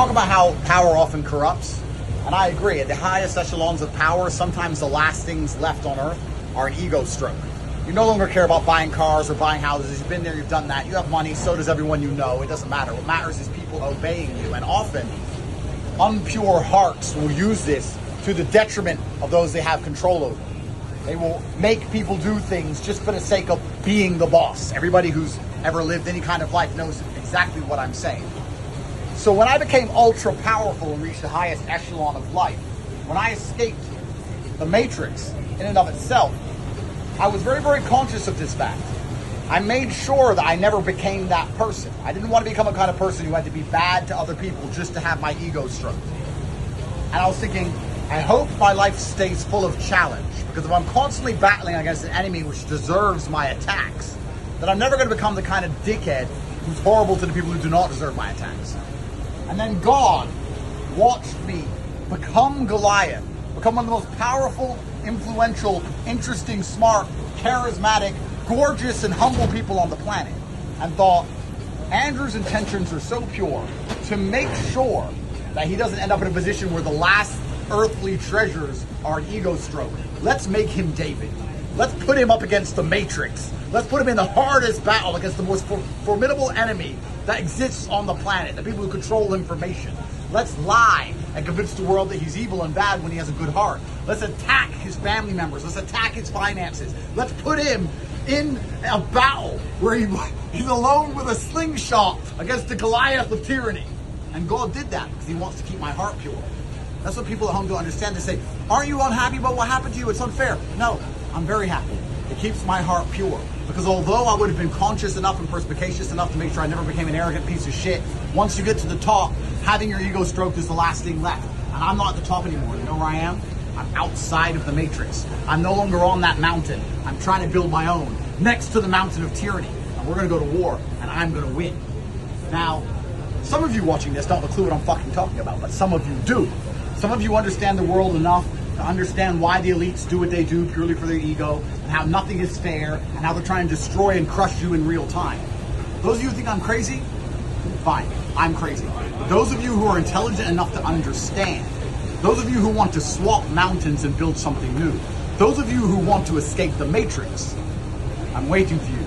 talk about how power often corrupts, and I agree. At the highest echelons of power, sometimes the last things left on earth are an ego stroke. You no longer care about buying cars or buying houses. You've been there, you've done that. You have money, so does everyone you know. It doesn't matter. What matters is people obeying you, and often unpure hearts will use this to the detriment of those they have control over. They will make people do things just for the sake of being the boss. Everybody who's ever lived any kind of life knows exactly what I'm saying. So when I became ultra powerful and reached the highest echelon of life, when I escaped the matrix in and of itself, I was very, very conscious of this fact. I made sure that I never became that person. I didn't want to become a kind of person who had to be bad to other people just to have my ego stroked. And I was thinking, I hope my life stays full of challenge, because if I'm constantly battling against an enemy which deserves my attacks, then I'm never going to become the kind of dickhead who's horrible to the people who do not deserve my attacks. And then God watched me become Goliath, become one of the most powerful, influential, interesting, smart, charismatic, gorgeous, and humble people on the planet, and thought, Andrew's intentions are so pure to make sure that he doesn't end up in a position where the last earthly treasures are an ego stroke. Let's make him David. Let's put him up against the Matrix. Let's put him in the hardest battle against the most formidable enemy that exists on the planet, the people who control information. Let's lie and convince the world that he's evil and bad when he has a good heart. Let's attack his family members. Let's attack his finances. Let's put him in a battle where he's alone with a slingshot against the Goliath of tyranny. And God did that because he wants to keep my heart pure. That's what people at home don't understand. They say, aren't you unhappy about what happened to you? It's unfair. No, I'm very happy. It keeps my heart pure. Because although I would have been conscious enough and perspicacious enough to make sure I never became an arrogant piece of shit, once you get to the top, having your ego stroked is the last thing left. And I'm not at the top anymore. You know where I am? I'm outside of the matrix. I'm no longer on that mountain. I'm trying to build my own, next to the mountain of tyranny. And we're going to go to war, and I'm going to win. Now, some of you watching this don't have a clue what I'm fucking talking about, but some of you do. Some of you understand the world enough to understand why the elites do what they do purely for their ego, and how nothing is fair, and how they're trying to destroy and crush you in real time. Those of you who think I'm crazy, fine, I'm crazy. But those of you who are intelligent enough to understand, those of you who want to swap mountains and build something new, those of you who want to escape the matrix, I'm waiting for you.